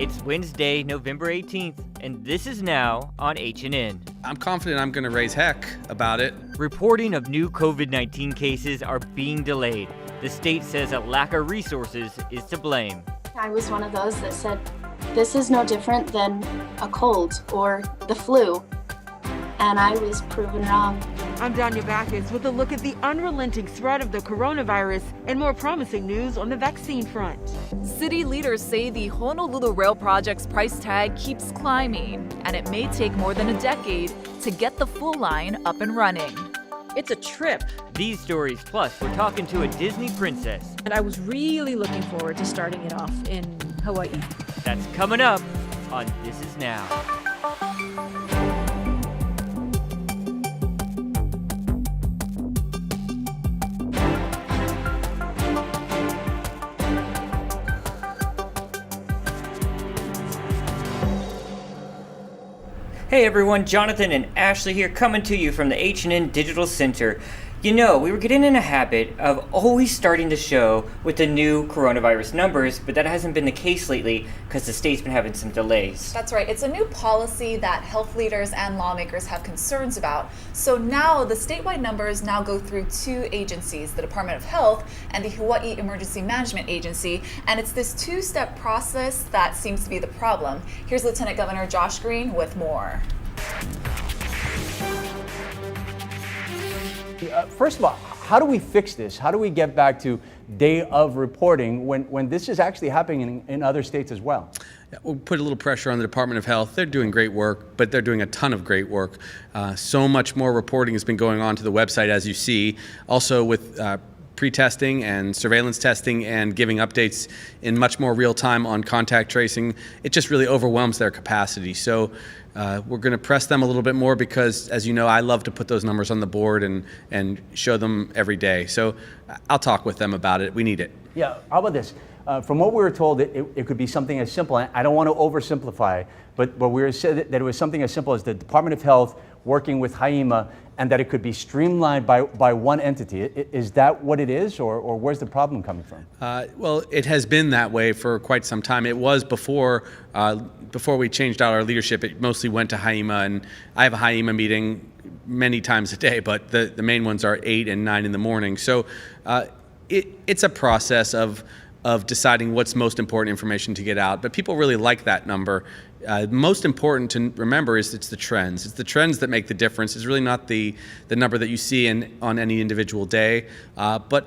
It's Wednesday, November 18th, and this is Now on HNN. I'm confident I'm going to raise heck about it. Reporting of new COVID-19 cases are being delayed. The state says a lack of resources is to blame. I was one of those that said, this is no different than a cold or the flu. And I was proven wrong. I'm Danya Backus with a look at the unrelenting threat of the coronavirus and more promising news on the vaccine front. City leaders say the Honolulu rail project's price tag keeps climbing, and it may take more than a decade to get the full line up and running. It's a trip. These stories, plus we're talking to a Disney princess. And I was really looking forward to starting it off in Hawaii. That's coming up on This Is Now. Hey everyone, Jonathan and Ashley here coming to you from the HNN Digital Center. You know, we were getting in a habit of always starting the show with the new coronavirus numbers, but that hasn't been the case lately because the state's been having some delays. That's right. It's a new policy that health leaders and lawmakers have concerns about. So now the statewide numbers now go through two agencies, the Department of Health and the Hawaii Emergency Management Agency. And it's this two-step process that seems to be the problem. Here's Lieutenant Governor Josh Green with more. First of all, how do we fix this? How do we get back to day of reporting when this is actually happening in other states as well? We'll put a little pressure on the Department of Health. They're doing great work, but they're doing a ton of great work. So much more reporting has been going on to the website, as you see. Also with pre-testing and surveillance testing and giving updates in much more real time on contact tracing. It just really overwhelms their capacity. So we're going to press them a little bit more because, as you know, I love to put those numbers on the board and show them every day. So I'll talk with them about it. We need it. Yeah, how about this? From what we were told, it could be something as simple. I don't want to oversimplify, but we were said that it was something as simple as the Department of Health working with HIEMA, and that it could be streamlined by one entity. Is that what it is, or where's the problem coming from? Well, it has been that way for quite some time. It was before we changed out our leadership. It mostly went to HIEMA, and I have a HIEMA meeting many times a day, but the main ones are 8 and 9 in the morning. So it's a process of deciding what's most important information to get out. But people really like that number. Most important to remember is it's the trends. It's the trends that make the difference. It's really not the number that you see on any individual day. But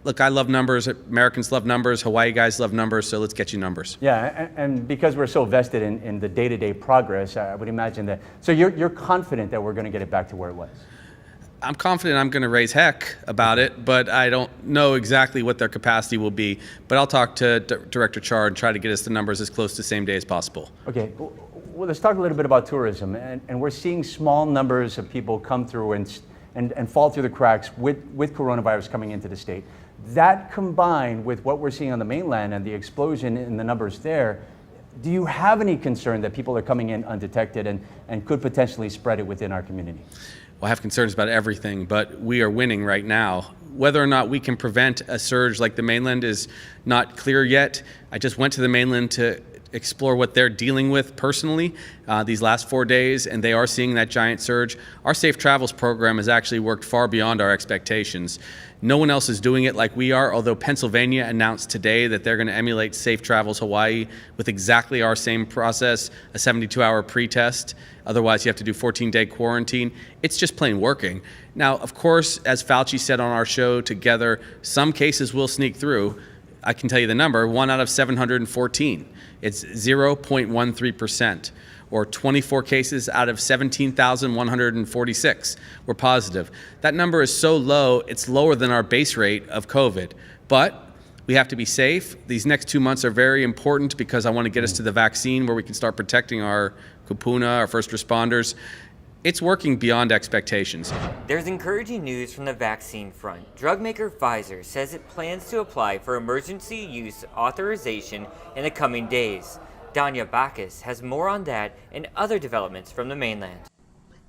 look, I love numbers. Americans love numbers. Hawaii guys love numbers. So let's get you numbers. Yeah, and because we're so vested in the day-to-day progress, I would imagine that. So you're confident that we're going to get it back to where it was? I'm confident I'm going to raise heck about it, but I don't know exactly what their capacity will be. But I'll talk to Director Char and try to get us the numbers as close to same day as possible. Okay, well, let's talk a little bit about tourism. And we're seeing small numbers of people come through and fall through the cracks with coronavirus coming into the state. That combined with what we're seeing on the mainland and the explosion in the numbers there, do you have any concern that people are coming in undetected and could potentially spread it within our community? Well, I have concerns about everything, but we are winning right now. Whether or not we can prevent a surge like the mainland is not clear yet. I just went to the mainland to explore what they're dealing with personally these last 4 days, and they are seeing that giant surge. Our Safe Travels program has actually worked far beyond our expectations. No one else is doing it like we are, although Pennsylvania announced today that they're going to emulate Safe Travels Hawaii with exactly our same process, a 72-hour pre-test. Otherwise, you have to do 14-day quarantine. It's just plain working. Now, of course, as Fauci said on our show together, some cases will sneak through. I can tell you the number, 1 out of 714. It's 0.13%, or 24 cases out of 17,146 were positive. That number is so low, it's lower than our base rate of COVID. But we have to be safe. These next 2 months are very important because I want to get us to the vaccine where we can start protecting our kupuna, our first responders. It's working beyond expectations. There's encouraging news from the vaccine front. Drug maker Pfizer says it plans to apply for emergency use authorization in the coming days. Danya Backus has more on that and other developments from the mainland.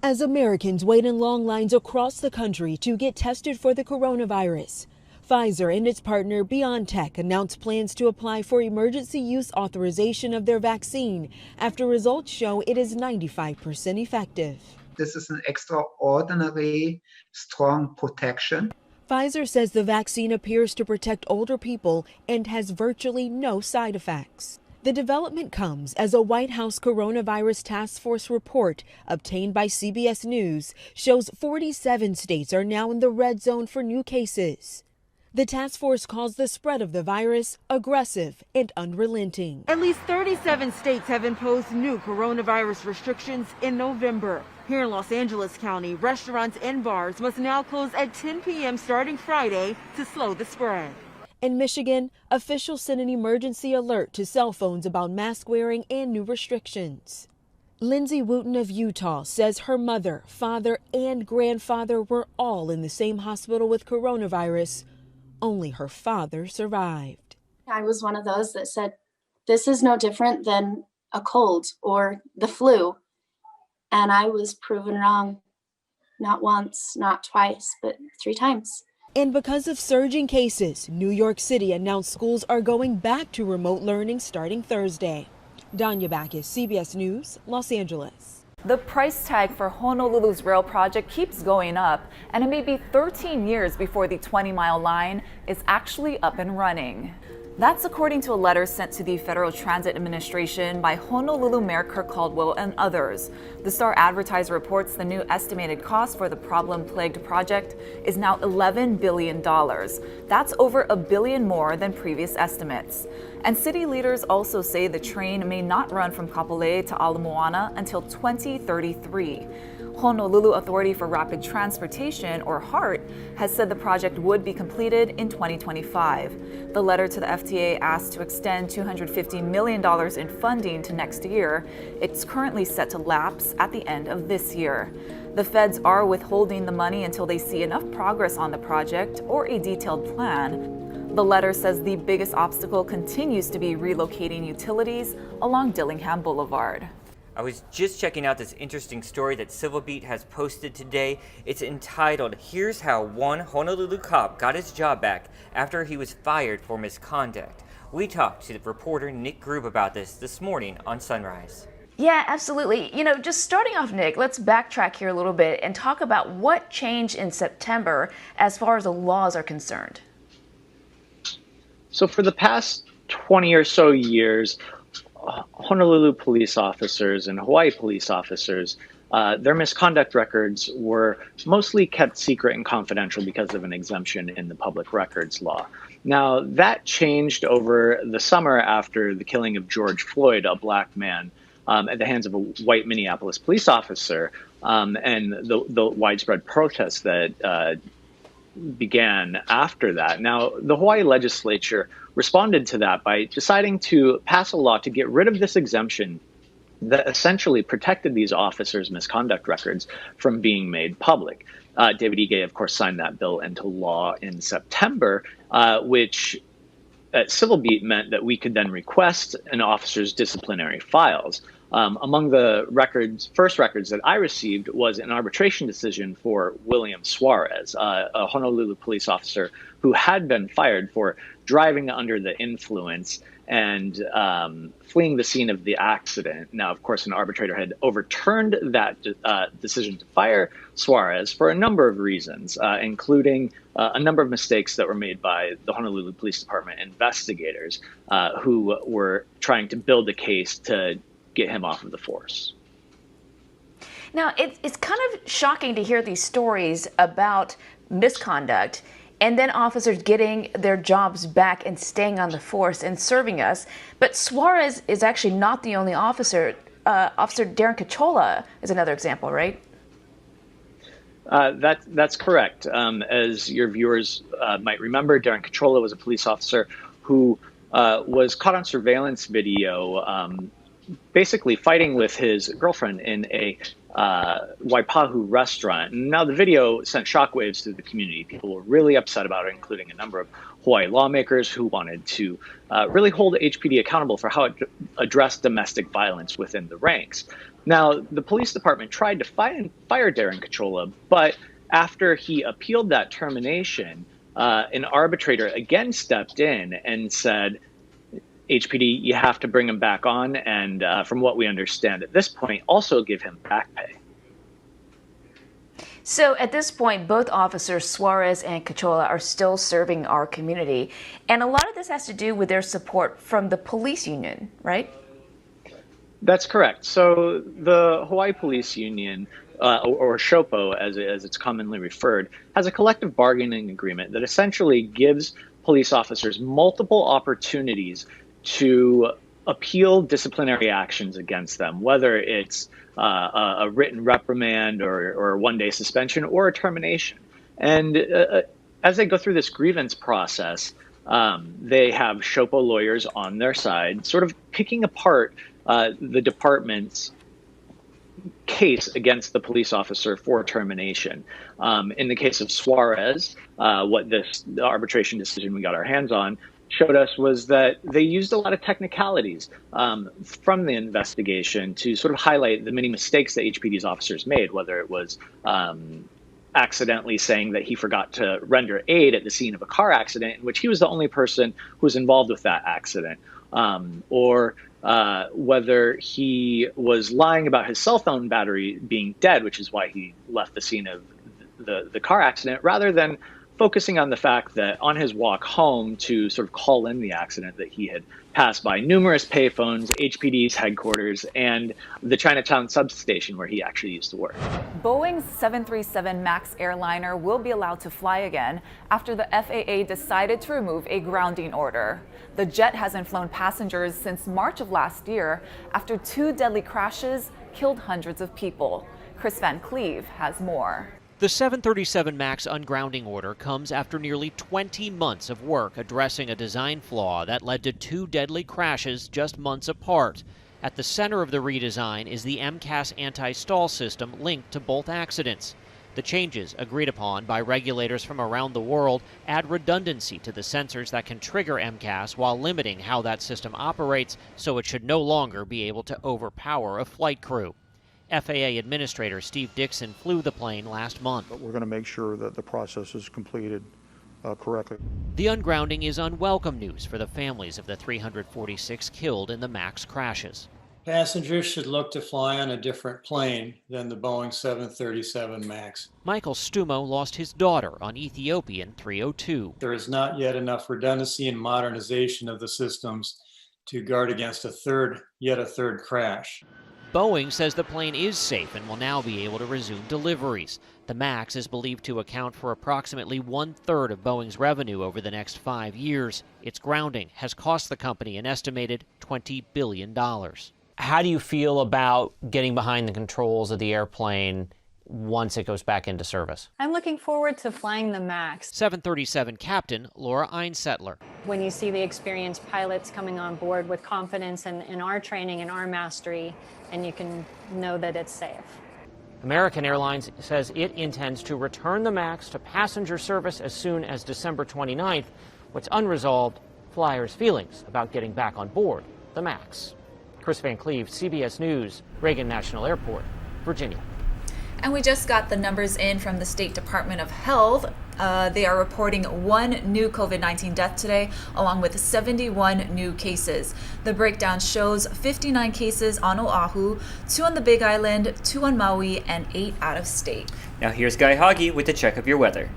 As Americans wait in long lines across the country to get tested for the coronavirus, Pfizer and its partner BioNTech announced plans to apply for emergency use authorization of their vaccine after results show it is 95% effective. This is an extraordinarily strong protection. Pfizer says the vaccine appears to protect older people and has virtually no side effects. The development comes as a White House coronavirus task force report obtained by CBS News shows 47 states are now in the red zone for new cases. The task force calls the spread of the virus aggressive and unrelenting. At least 37 states have imposed new coronavirus restrictions in November. Here in Los Angeles County, restaurants and bars must now close at 10 p.m. starting Friday to slow the spread. In Michigan, officials sent an emergency alert to cell phones about mask wearing and new restrictions. Lindsay Wooten of Utah says her mother, father, and grandfather were all in the same hospital with coronavirus. Only her father survived. I was one of those that said, this is no different than a cold or the flu. And I was proven wrong, not once, not twice, but 3 times. And because of surging cases, New York City announced schools are going back to remote learning starting Thursday. Danya Backus, CBS News, Los Angeles. The price tag for Honolulu's rail project keeps going up, and it may be 13 years before the 20-mile line is actually up and running. That's according to a letter sent to the Federal Transit Administration by Honolulu Mayor Kirk Caldwell and others. The Star Advertiser reports the new estimated cost for the problem-plagued project is now $11 billion. That's over $1 billion more than previous estimates. And city leaders also say the train may not run from Kapolei to Ala Moana until 2033. Honolulu Authority for Rapid Transportation, or HART, has said the project would be completed in 2025. The letter to the FTA asked to extend $250 million in funding to next year. It's currently set to lapse at the end of this year. The feds are withholding the money until they see enough progress on the project or a detailed plan. The letter says the biggest obstacle continues to be relocating utilities along Dillingham Boulevard. I was just checking out this interesting story that Civil Beat has posted today. It's entitled, "Here's How One Honolulu Cop Got His Job Back After He Was Fired for Misconduct." We talked to the reporter Nick Grube about this morning on Sunrise. Yeah, absolutely. Just starting off, Nick, let's backtrack here a little bit and talk about what changed in September as far as the laws are concerned. So for the past 20 or so years, Honolulu police officers and Hawaii police officers, their misconduct records were mostly kept secret and confidential because of an exemption in the public records law. Now, that changed over the summer after the killing of George Floyd, a black man, at the hands of a white Minneapolis police officer, and the widespread protests that began after that. Now, the Hawaii legislature responded to that by deciding to pass a law to get rid of this exemption that essentially protected these officers' misconduct records from being made public. David Ige, of course, signed that bill into law in September, which at Civil Beat meant that we could then request an officer's disciplinary files. Among the first records that I received was an arbitration decision for William Suarez, a Honolulu police officer who had been fired for driving under the influence and fleeing the scene of the accident. Now, of course, an arbitrator had overturned that decision to fire Suarez for a number of reasons, including a number of mistakes that were made by the Honolulu Police Department investigators who were trying to build a case to get him off of the force. Now, it's kind of shocking to hear these stories about misconduct and then officers getting their jobs back and staying on the force and serving us. But Suarez is actually not the only officer. Officer Darren Cachola is another example, right? That's correct. As your viewers might remember, Darren Cachola was a police officer who was caught on surveillance video basically fighting with his girlfriend in a Waipahu restaurant. And now the video sent shockwaves through the community. People were really upset about it, including a number of Hawaii lawmakers who wanted to really hold HPD accountable for how it addressed domestic violence within the ranks. Now, the police department tried to fire Darren Cachola, but after he appealed that termination, an arbitrator again stepped in and said, HPD, you have to bring him back on, and from what we understand at this point, also give him back pay. So at this point, both officers, Suarez and Cachola, are still serving our community. And a lot of this has to do with their support from the police union, right? That's correct. So the Hawaii Police Union, or SHOPO as it's commonly referred, has a collective bargaining agreement that essentially gives police officers multiple opportunities to appeal disciplinary actions against them, whether it's a written reprimand or a one-day suspension or a termination. And as they go through this grievance process, they have SHOPO lawyers on their side, sort of picking apart the department's case against the police officer for termination. In the case of Suarez, what the arbitration decision we got our hands on showed us was that they used a lot of technicalities from the investigation to sort of highlight the many mistakes that HPD's officers made, whether it was accidentally saying that he forgot to render aid at the scene of a car accident in which he was the only person who was involved with that accident, or whether he was lying about his cell phone battery being dead, which is why he left the scene of the car accident, rather than focusing on the fact that on his walk home to sort of call in the accident that he had passed by numerous payphones, HPD's headquarters, and the Chinatown substation where he actually used to work. Boeing's 737 MAX airliner will be allowed to fly again after the FAA decided to remove a grounding order. The jet hasn't flown passengers since March of last year after 2 deadly crashes killed hundreds of people. Chris Van Cleve has more. The 737 MAX ungrounding order comes after nearly 20 months of work addressing a design flaw that led to 2 deadly crashes just months apart. At the center of the redesign is the MCAS anti-stall system linked to both accidents. The changes, agreed upon by regulators from around the world, add redundancy to the sensors that can trigger MCAS while limiting how that system operates, so it should no longer be able to overpower a flight crew. FAA Administrator Steve Dixon flew the plane last month. But we're going to make sure that the process is completed correctly. The ungrounding is unwelcome news for the families of the 346 killed in the MAX crashes. Passengers should look to fly on a different plane than the Boeing 737 MAX. Michael Stumo lost his daughter on Ethiopian 302. There is not yet enough redundancy and modernization of the systems to guard against yet a third crash. Boeing says the plane is safe and will now be able to resume deliveries. The MAX is believed to account for approximately 1/3 of Boeing's revenue over the next 5 years. Its grounding has cost the company an estimated $20 billion. How do you feel about getting behind the controls of the airplane once it goes back into service? I'm looking forward to flying the MAX. 737 Captain Laura Einsettler. When you see the experienced pilots coming on board with confidence in our training and our mastery, and you can know that it's safe. American Airlines says it intends to return the MAX to passenger service as soon as December 29th. What's unresolved, flyers' feelings about getting back on board the MAX. Chris Van Cleve, CBS News, Reagan National Airport, Virginia. And we just got the numbers in from the State Department of Health. They are reporting 1 new COVID-19 death today, along with 71 new cases. The breakdown shows 59 cases on Oahu, 2 on the Big Island, 2 on Maui, and 8 out of state. Now here's Guy Hoggy with the check of your weather.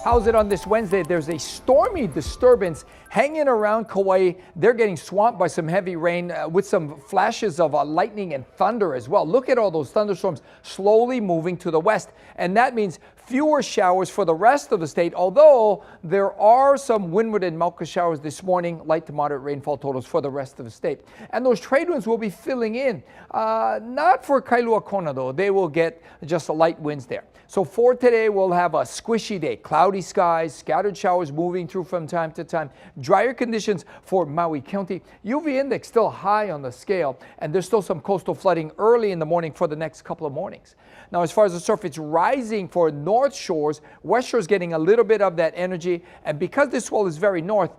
How's it on this Wednesday? There's a stormy disturbance hanging around Kauai. They're getting swamped by some heavy rain with some flashes of lightning and thunder as well. Look at all those thunderstorms slowly moving to the west. And that means fewer showers for the rest of the state, although there are some windward and Mauka showers this morning, light to moderate rainfall totals for the rest of the state. And those trade winds will be filling in. Not for Kailua Kona, though. They will get just a light winds there. So for today, we'll have a squishy day. Cloudy skies, scattered showers moving through from time to time. Drier conditions for Maui County. UV index still high on the scale, and there's still some coastal flooding early in the morning for the next couple of mornings. Now, as far as the surf, it's rising for north shores. West shore is getting a little bit of that energy, and because this swell is very north,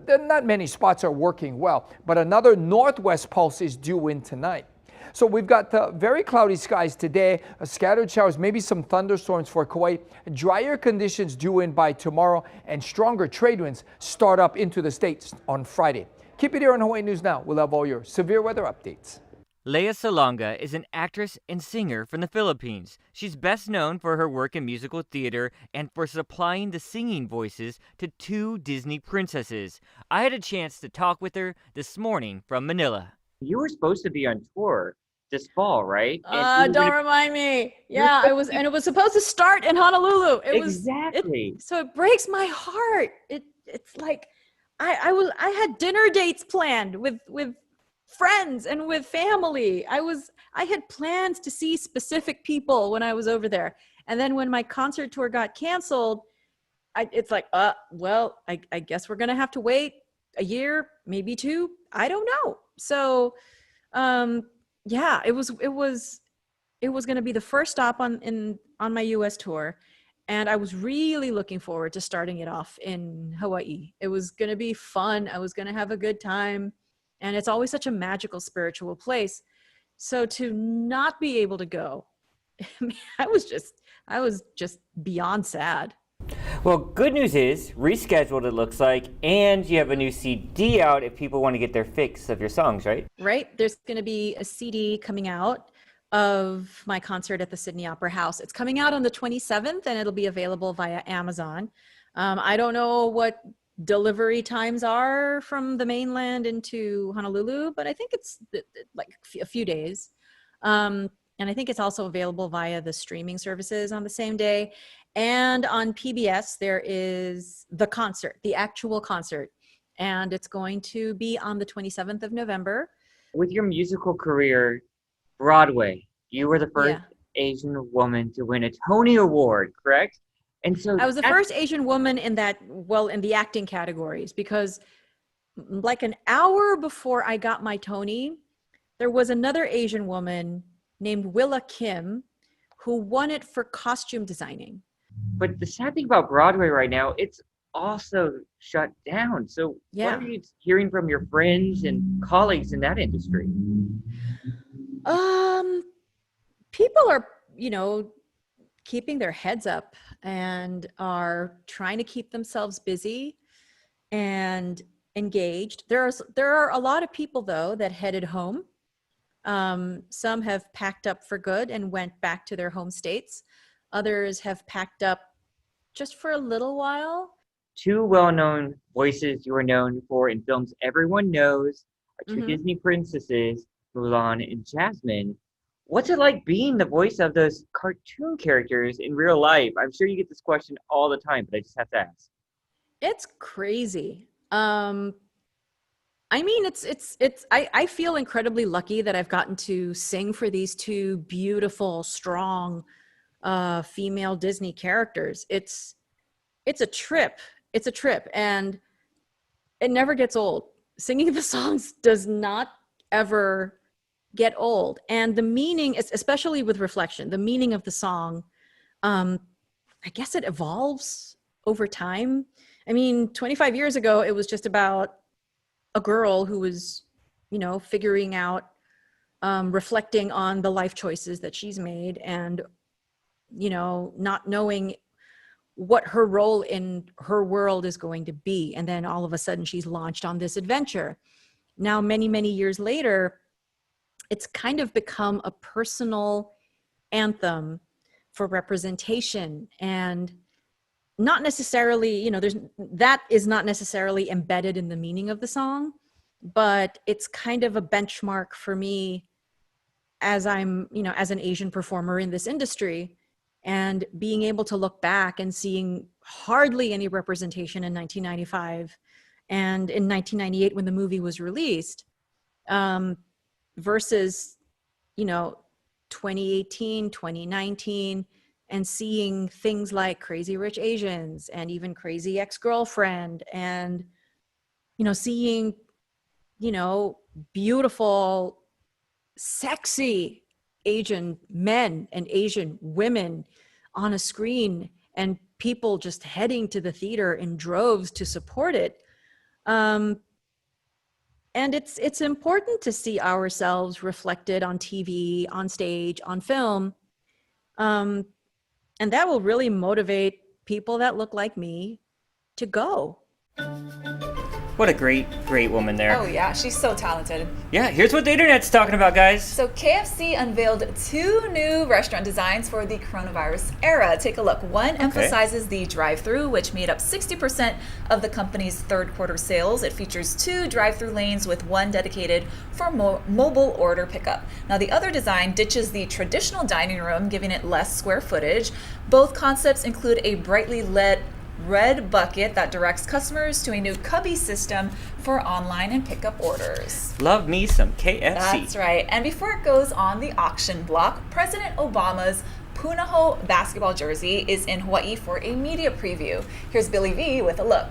not many spots are working well, but another northwest pulse is due in tonight. So we've got very cloudy skies today, scattered showers, maybe some thunderstorms for Kauai, drier conditions due in by tomorrow, and stronger trade winds start up into the states on Friday. Keep it here on Hawaii News Now. We'll have all your severe weather updates. Lea Salonga is an actress and singer from the Philippines. She's best known for her work in musical theater and for supplying the singing voices to 2 Disney princesses. I had a chance to talk with her this morning from Manila. You were supposed to be on tour this fall, right? Don't remind me. Yeah, it was supposed to start in Honolulu. Exactly. So it breaks my heart. It's like I had dinner dates planned with friends and with family. I had plans to see specific people when I was over there. And then when my concert tour got canceled, it's like, well, I guess we're going to have to wait a year, maybe 2. I don't know. So, yeah, it was going to be the first stop on my US tour. And I was really looking forward to starting it off in Hawaii. It was going to be fun. I was going to have a good time. And it's always such a magical, spiritual place. So to not be able to go, I was just beyond sad. Well, good news is, rescheduled it looks like, and you have a new CD out if people want to get their fix of your songs, right? Right? There's going to be a CD coming out of my concert at the Sydney Opera House. It's coming out on the 27th, and it'll be available via Amazon. I don't know what delivery times are from the mainland into Honolulu, but I think it's like a few days. And I think it's also available via the streaming services on the same day. And on PBS, there is the concert, the actual concert. And it's going to be on the 27th of November. With your musical career, Broadway, you were the first Asian woman to win a Tony Award, correct? And so I was the first Asian woman in the acting categories, because like an hour before I got my Tony, there was another Asian woman named Willa Kim who won it for costume designing. But the sad thing about Broadway right now, it's also shut down. So what are you hearing from your friends and colleagues in that industry? People are, keeping their heads up and are trying to keep themselves busy and engaged. There are a lot of people, though, that headed home. Some have packed up for good and went back to their home states. Others have packed up just for a little while. 2 well-known voices you are known for in films everyone knows are 2 Disney princesses, Mulan and Jasmine. What's it like being the voice of those cartoon characters in real life? I'm sure you get this question all the time, but I just have to ask. It's crazy. I mean, I feel incredibly lucky that I've gotten to sing for these 2 beautiful, strong, female Disney characters. It's a trip. It's a trip, and it never gets old. Singing the songs does not ever get old. And the meaning, especially with Reflection, the meaning of the song, I guess it evolves over time. I mean, 25 years ago, it was just about a girl who was, figuring out, reflecting on the life choices that she's made and, not knowing what her role in her world is going to be. And then all of a sudden she's launched on this adventure. Now, many, many years later, it's kind of become a personal anthem for representation, and not necessarily, that is not necessarily embedded in the meaning of the song, but it's kind of a benchmark for me as I'm, as an Asian performer in this industry, and being able to look back and seeing hardly any representation in 1995 and in 1998 when the movie was released, versus, 2018, 2019, and seeing things like Crazy Rich Asians and even Crazy Ex-Girlfriend, and, seeing, beautiful, sexy Asian men and Asian women on a screen, and people just heading to the theater in droves to support it. And it's important to see ourselves reflected on TV, on stage, on film. And that will really motivate people that look like me to go. What a great woman there. Oh yeah, she's so talented. Yeah, here's what the internet's talking about, guys. So KFC unveiled 2 new restaurant designs for the coronavirus era. Take a look. One emphasizes the drive-through, which made up 60% of the company's third quarter sales. It features 2 drive-through lanes with one dedicated for mobile order pickup. Now the other design ditches the traditional dining room, giving it less square footage. Both concepts include a brightly lit red bucket that directs customers to a new cubby system for online and pickup orders. Love me some KFC. That's right. And before it goes on the auction block, President Obama's Punahou basketball jersey is in Hawaii for a media preview. Here's Billy V with a look.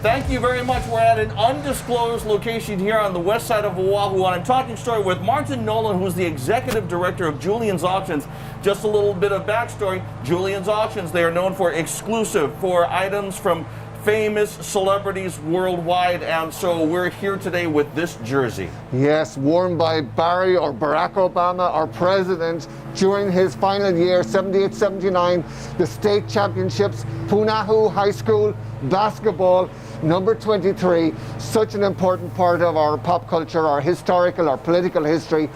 Thank you very much. We're at an undisclosed location here on the west side of Oahu, and I'm talking story with Martin Nolan, who's the executive director of Julian's Auctions. Just a little bit of backstory. Julian's Auctions, they are known for exclusive, for items from famous celebrities worldwide, and so we're here today with this jersey. Yes, worn by Barry or Barack Obama, our president, during his final year, 78-79, the state championships, Punahou High School basketball, number 23, such an important part of our pop culture, our historical, our political history.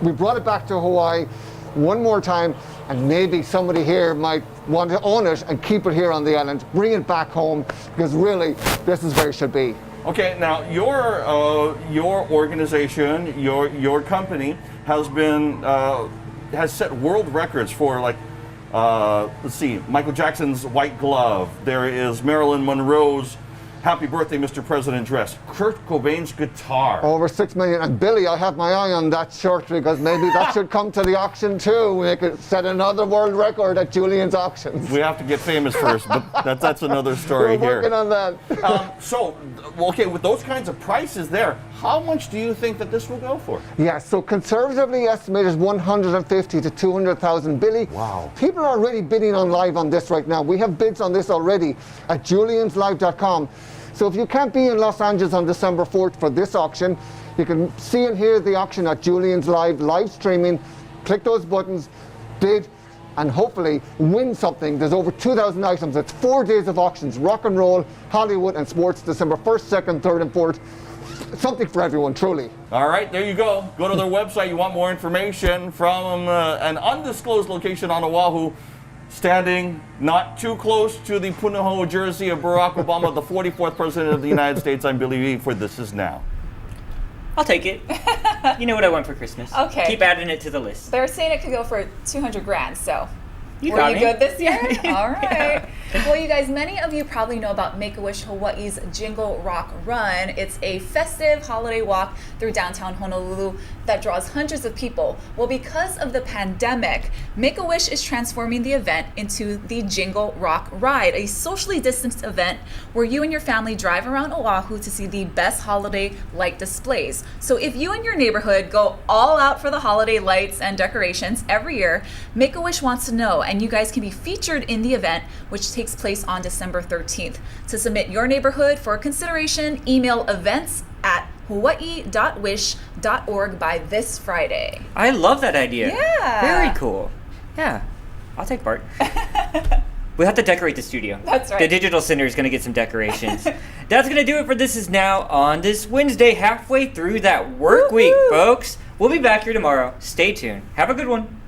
We brought it back to Hawaii one more time, and maybe somebody here might want to own it and keep it here on the island, bring it back home, because really, this is where it should be. Okay, now your organization, your company has been has set world records for, like, let's see, Michael Jackson's White Glove. There is Marilyn Monroe's Happy Birthday, Mr. President dress. Kurt Cobain's guitar. Over 6 million. And Billy, I have my eye on that shirt, because maybe that should come to the auction too. We could set another world record at Julian's Auctions. We have to get famous first, but that's another story. We're working here. on that. So, okay, with those kinds of prices there, how much do you think that this will go for? Yeah, so conservatively estimated 150 to 200,000. Billy, wow. People are already bidding on live on this right now. We have bids on this already at julianslive.com. So if you can't be in Los Angeles on December 4th for this auction, you can see and hear the auction at Julian's live streaming. Click those buttons, bid, and hopefully win something. There's over 2,000 items. It's 4 days of auctions: rock and roll, Hollywood, and sports, December 1st, 2nd, 3rd, and 4th. Something for everyone, truly. All right, there you go. Go to their website. You want more information from an undisclosed location on Oahu, standing not too close to the Punahou jersey of Barack Obama, the 44th President of the United States. I'm Billy V for This Is Now. I'll take it. You know what I want for Christmas. Okay. Keep adding it to the list. They're saying it could go for 200 grand, so. Were you good this year? All right. Yeah. Well, you guys, many of you probably know about Make-A-Wish Hawaii's Jingle Rock Run. It's a festive holiday walk through downtown Honolulu that draws hundreds of people. Well, because of the pandemic, Make-A-Wish is transforming the event into the Jingle Rock Ride, a socially distanced event where you and your family drive around Oahu to see the best holiday light displays. So if you and your neighborhood go all out for the holiday lights and decorations every year, Make-A-Wish wants to know, and you guys can be featured in the event, which takes place on December 13th. To submit your neighborhood for consideration, email events@hawaii.wish.org by this Friday. I love that idea. Yeah. Very cool. Yeah, I'll take part. We'll have to decorate the studio. That's right. The digital center is going to get some decorations. That's going to do it for This Is Now on this Wednesday, halfway through that work week, folks. We'll be back here tomorrow. Stay tuned. Have a good one.